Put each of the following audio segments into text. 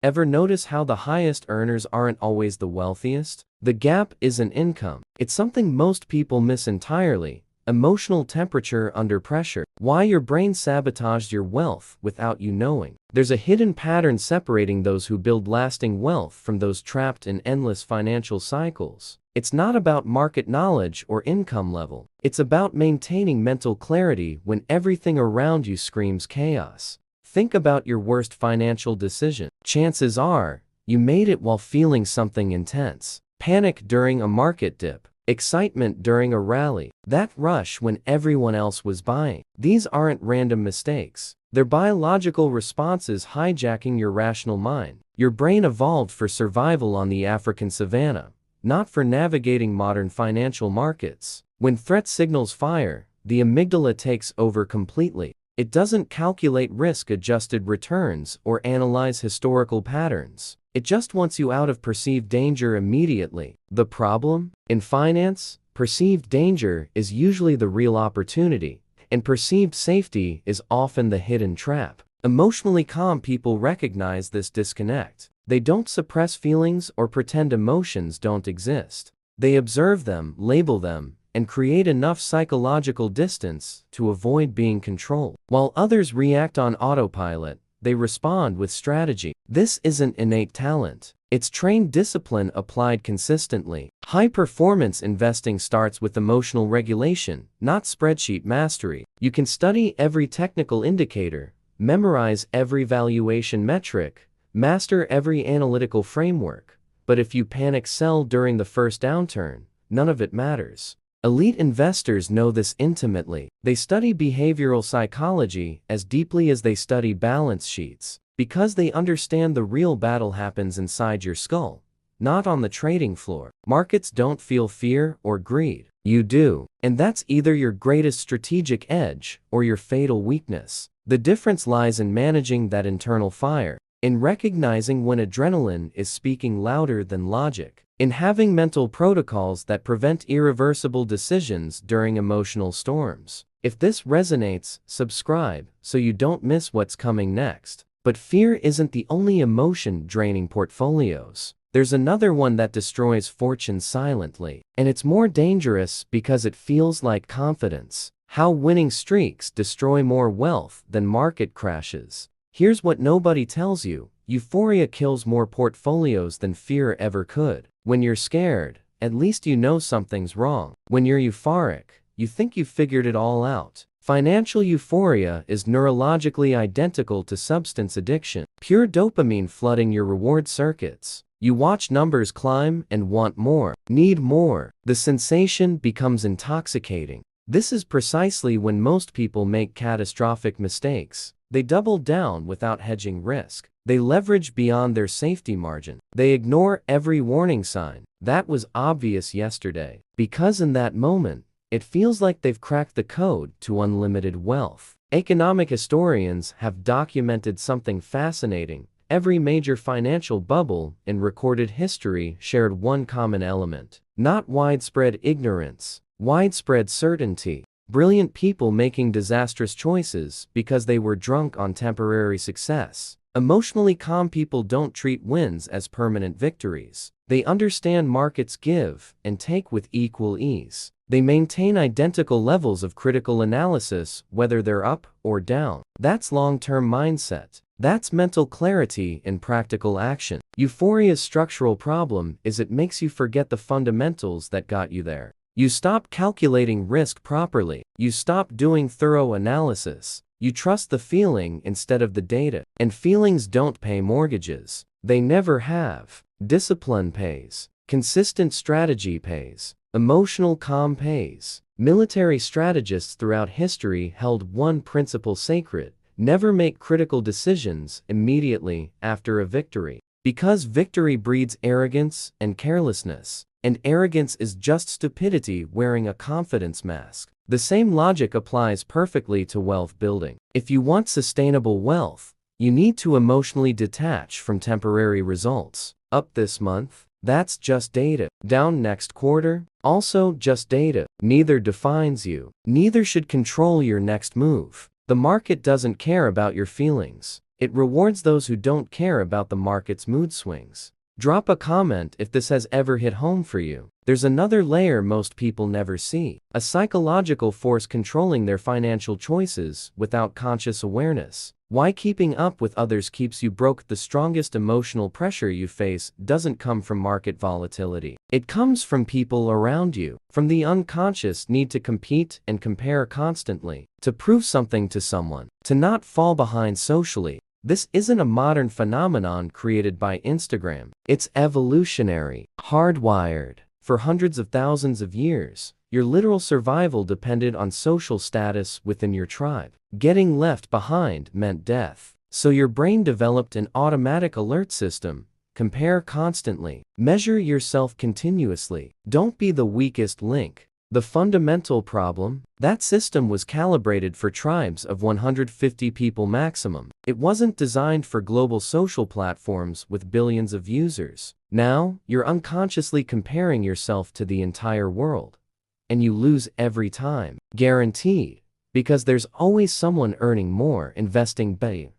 Ever notice how the highest earners aren't always the wealthiest? The gap isn't income. It's something most people miss entirely: emotional temperature under pressure. Why your brain sabotaged your wealth without you knowing. There's a hidden pattern separating those who build lasting wealth from those trapped in endless financial cycles. It's not about market knowledge or income level. It's about maintaining mental clarity when everything around you screams chaos. Think about your worst financial decision. Chances are, you made it while feeling something intense. Panic during a market dip. Excitement during a rally. That rush when everyone else was buying. These aren't random mistakes. They're biological responses hijacking your rational mind. Your brain evolved for survival on the African savanna, not for navigating modern financial markets. When threat signals fire, the amygdala takes over completely. It doesn't calculate risk-adjusted returns or analyze historical patterns. It just wants you out of perceived danger immediately. The problem? In finance, perceived danger is usually the real opportunity, and perceived safety is often the hidden trap. Emotionally calm people recognize this disconnect. They don't suppress feelings or pretend emotions don't exist. They observe them, label them, and create enough psychological distance to avoid being controlled. While others react on autopilot, they respond with strategy. This isn't innate talent. It's trained discipline applied consistently. High-performance investing starts with emotional regulation, not spreadsheet mastery. You can study every technical indicator, memorize every valuation metric, master every analytical framework, but if you panic sell during the first downturn, none of it matters. Elite investors know this intimately. They study behavioral psychology as deeply as they study balance sheets, because they understand the real battle happens inside your skull, not on the trading floor. Markets don't feel fear or greed. You do. And that's either your greatest strategic edge or your fatal weakness. The difference lies in managing that internal fire, in recognizing when adrenaline is speaking louder than logic, in having mental protocols that prevent irreversible decisions during emotional storms. If this resonates, subscribe so you don't miss what's coming next. But fear isn't the only emotion draining portfolios. There's another one that destroys fortune silently, and it's more dangerous because it feels like confidence. How winning streaks destroy more wealth than market crashes. Here's what nobody tells you: euphoria kills more portfolios than fear ever could. When you're scared, at least you know something's wrong. When you're euphoric, you think you've figured it all out. Financial euphoria is neurologically identical to substance addiction. Pure dopamine flooding your reward circuits. You watch numbers climb and want more, need more. The sensation becomes intoxicating. This is precisely when most people make catastrophic mistakes. They double down without hedging risk. They leverage beyond their safety margin. They ignore every warning sign. That was obvious yesterday. Because in that moment, it feels like they've cracked the code to unlimited wealth. Economic historians have documented something fascinating. Every major financial bubble in recorded history shared one common element: not widespread ignorance, widespread certainty. Brilliant people making disastrous choices because they were drunk on temporary success. Emotionally calm people don't treat wins as permanent victories. They understand markets give and take with equal ease. They maintain identical levels of critical analysis whether they're up or down. That's long-term mindset. That's mental clarity in practical action. Euphoria's structural problem is it makes you forget the fundamentals that got you there. You stop calculating risk properly. You stop doing thorough analysis. You trust the feeling instead of the data. And feelings don't pay mortgages. They never have. Discipline pays. Consistent strategy pays. Emotional calm pays. Military strategists throughout history held one principle sacred: never make critical decisions immediately after a victory. Because victory breeds arrogance and carelessness. And arrogance is just stupidity wearing a confidence mask. The same logic applies perfectly to wealth building. If you want sustainable wealth, you need to emotionally detach from temporary results. Up this month? That's just data. Down next quarter? Also just data. Neither defines you. Neither should control your next move. The market doesn't care about your feelings. It rewards those who don't care about the market's mood swings. Drop a comment if this has ever hit home for you. There's another layer most people never see, a psychological force controlling their financial choices without conscious awareness. Why keeping up with others keeps you broke? The strongest emotional pressure you face doesn't come from market volatility. It comes from people around you, from the unconscious need to compete and compare constantly, to prove something to someone, to not fall behind socially. This isn't a modern phenomenon created by Instagram. It's evolutionary, hardwired. For hundreds of thousands of years, your literal survival depended on social status within your tribe. Getting left behind meant death. So your brain developed an automatic alert system. Compare constantly. Measure yourself continuously. Don't be the weakest link. The fundamental problem? That system was calibrated for tribes of 150 people maximum. It wasn't designed for global social platforms with billions of users. Now, you're unconsciously comparing yourself to the entire world. And you lose every time. Guaranteed. Because there's always someone earning more, investing better,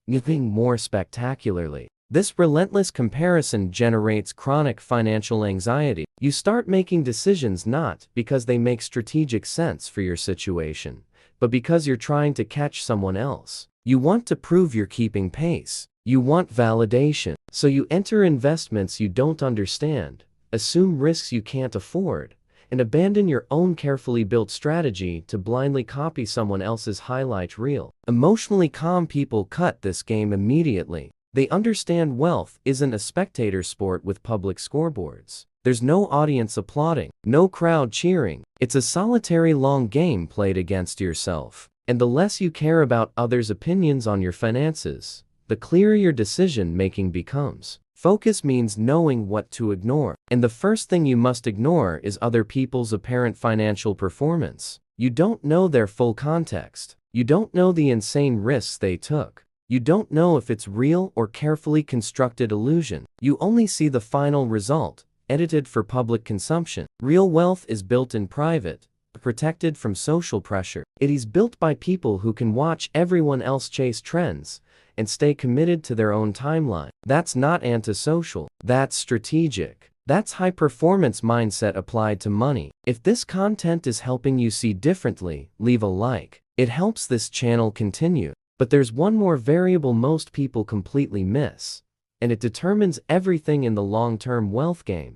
living more spectacularly. This relentless comparison generates chronic financial anxiety. You start making decisions not because they make strategic sense for your situation, but because you're trying to catch someone else. You want to prove you're keeping pace. You want validation. So you enter investments you don't understand, assume risks you can't afford, and abandon your own carefully built strategy to blindly copy someone else's highlight reel. Emotionally calm people cut this game immediately. They understand wealth isn't a spectator sport with public scoreboards. There's no audience applauding, no crowd cheering. It's a solitary long game played against yourself. And the less you care about others' opinions on your finances, the clearer your decision-making becomes. Focus means knowing what to ignore. And the first thing you must ignore is other people's apparent financial performance. You don't know their full context. You don't know the insane risks they took. You don't know if it's real or carefully constructed illusion. You only see the final result, edited for public consumption. Real wealth is built in private, protected from social pressure. It is built by people who can watch everyone else chase trends and stay committed to their own timeline. That's not antisocial. That's strategic. That's high-performance mindset applied to money. If this content is helping you see differently, leave a like. It helps this channel continue. But there's one more variable most people completely miss, and it determines everything in the long-term wealth game.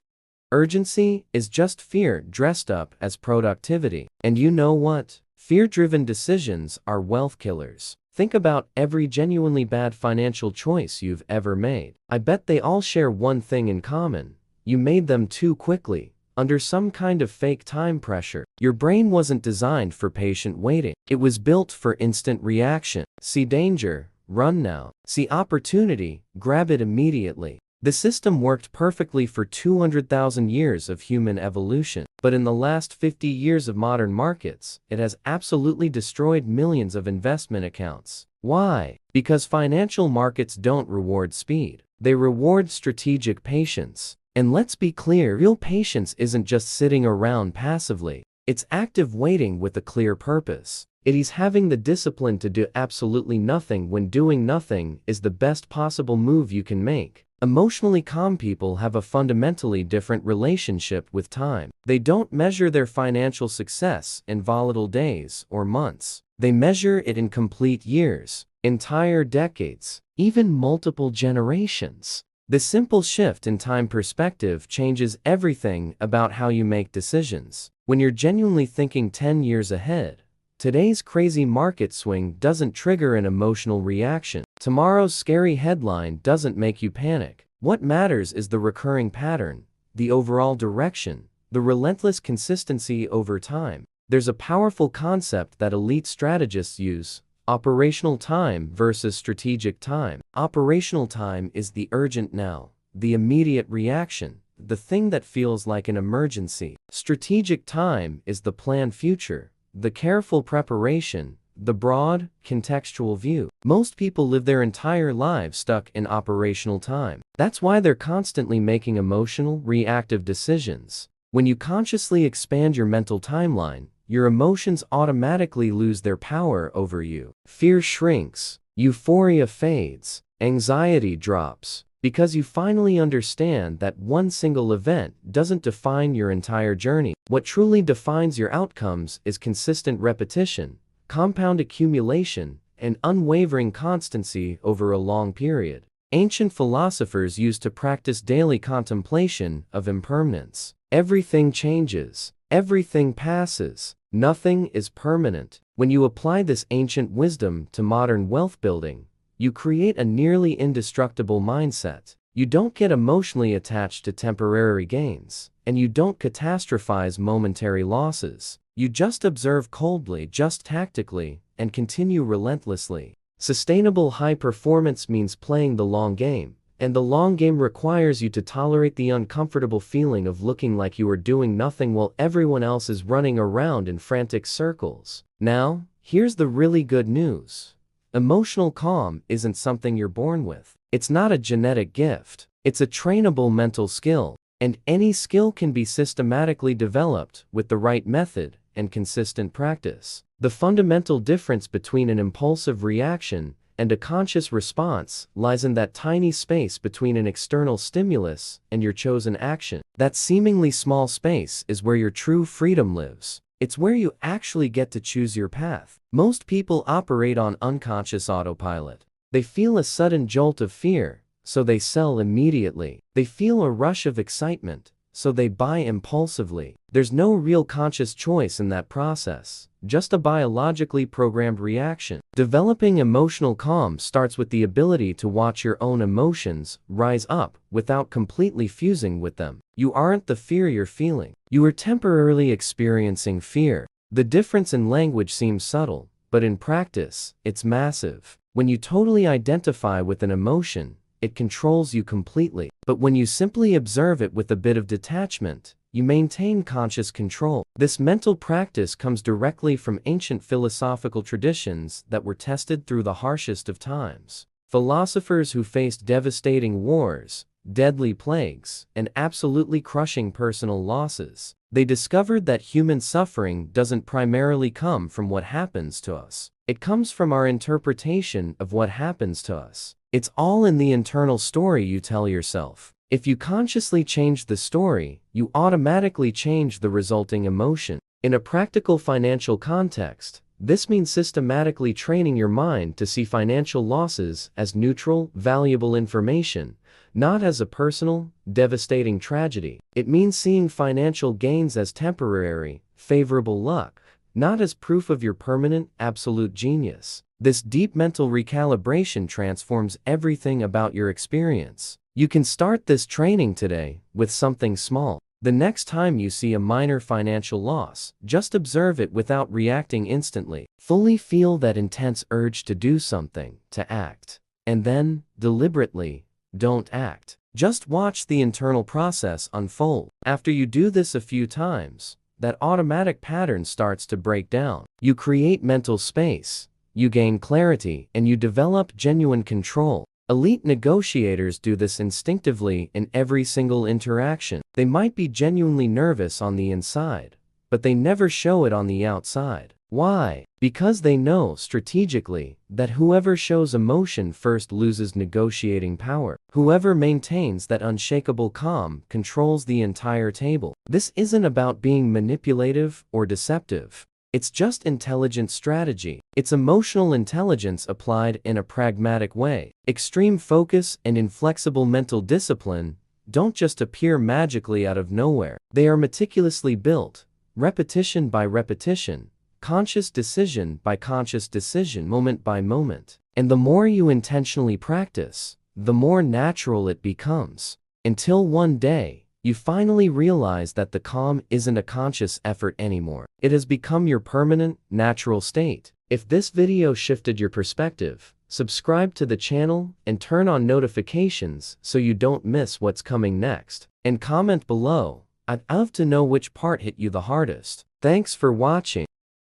Urgency is just fear dressed up as productivity. And you know what? Fear-driven decisions are wealth killers. Think about every genuinely bad financial choice you've ever made. I bet they all share one thing in common. You made them too quickly, under some kind of fake time pressure. Your brain wasn't designed for patient waiting. It was built for instant reaction. See danger, run now. See opportunity, grab it immediately. The system worked perfectly for 200,000 years of human evolution. But in the last 50 years of modern markets, it has absolutely destroyed millions of investment accounts. Why? Because financial markets don't reward speed. They reward strategic patience. And let's be clear, real patience isn't just sitting around passively. It's active waiting with a clear purpose. It is having the discipline to do absolutely nothing when doing nothing is the best possible move you can make. Emotionally calm people have a fundamentally different relationship with time. They don't measure their financial success in volatile days or months. They measure it in complete years, entire decades, even multiple generations. This simple shift in time perspective changes everything about how you make decisions. When you're genuinely thinking 10 years ahead, today's crazy market swing doesn't trigger an emotional reaction. Tomorrow's scary headline doesn't make you panic. What matters is the recurring pattern, the overall direction, the relentless consistency over time. There's a powerful concept that elite strategists use: operational time versus strategic time. Operational time is the urgent now, the immediate reaction, the thing that feels like an emergency. Strategic time is the planned future, the careful preparation, the broad, contextual view. Most people live their entire lives stuck in operational time. That's why they're constantly making emotional, reactive decisions. When you consciously expand your mental timeline, your emotions automatically lose their power over you. Fear shrinks, Euphoria fades, anxiety drops, because you finally understand that one single event doesn't define your entire journey. What truly defines your outcomes is consistent repetition, compound accumulation, and unwavering constancy over a long period. Ancient philosophers used to practice daily contemplation of impermanence. Everything changes, everything passes, nothing is permanent. When you apply this ancient wisdom to modern wealth building, you create a nearly indestructible mindset. You don't get emotionally attached to temporary gains, and you don't catastrophize momentary losses. You just observe coldly, just tactically, and continue relentlessly. Sustainable high performance means playing the long game, and the long game requires you to tolerate the uncomfortable feeling of looking like you are doing nothing while everyone else is running around in frantic circles. Now, here's the really good news. Emotional calm isn't something you're born with. It's not a genetic gift. It's a trainable mental skill, and any skill can be systematically developed with the right method and consistent practice. The fundamental difference between an impulsive reaction and a conscious response lies in that tiny space between an external stimulus and your chosen action. That seemingly small space is where your true freedom lives. It's where you actually get to choose your path. Most people operate on unconscious autopilot. They feel a sudden jolt of fear, so they sell immediately. They feel a rush of excitement, so they buy impulsively. There's no real conscious choice in that process, just a biologically programmed reaction. Developing emotional calm starts with the ability to watch your own emotions rise up without completely fusing with them. You aren't the fear you're feeling. You are temporarily experiencing fear. The difference in language seems subtle, but in practice, it's massive. When you totally identify with an emotion, it controls you completely. But when you simply observe it with a bit of detachment, you maintain conscious control. This mental practice comes directly from ancient philosophical traditions that were tested through the harshest of times. Philosophers who faced devastating wars, deadly plagues, and absolutely crushing personal losses. They discovered that human suffering doesn't primarily come from what happens to us. It comes from our interpretation of what happens to us. It's all in the internal story you tell yourself. If you consciously change the story, you automatically change the resulting emotion. In a practical financial context, this means systematically training your mind to see financial losses as neutral, valuable information, not as a personal, devastating tragedy. It means seeing financial gains as temporary, favorable luck, not as proof of your permanent, absolute genius. This deep mental recalibration transforms everything about your experience. You can start this training today with something small. The next time you see a minor financial loss, just observe it without reacting instantly. Fully feel that intense urge to do something, to act. And then, deliberately, don't act. Just watch the internal process unfold. After you do this a few times, that automatic pattern starts to break down. You create mental space, you gain clarity, and you develop genuine control. Elite negotiators do this instinctively in every single interaction. They might be genuinely nervous on the inside, but they never show it on the outside. Why? Because they know strategically that whoever shows emotion first loses negotiating power. Whoever maintains that unshakable calm controls the entire table. This isn't about being manipulative or deceptive. It's just intelligent strategy. It's emotional intelligence applied in a pragmatic way. Extreme focus and inflexible mental discipline don't just appear magically out of nowhere. They are meticulously built, repetition by repetition, conscious decision by conscious decision, moment by moment. And the more you intentionally practice, the more natural it becomes. Until one day, you finally realize that the calm isn't a conscious effort anymore. It has become your permanent, natural state. If this video shifted your perspective, subscribe to the channel and turn on notifications so you don't miss what's coming next. And comment below. I'd love to know which part hit you the hardest. Thanks for watching.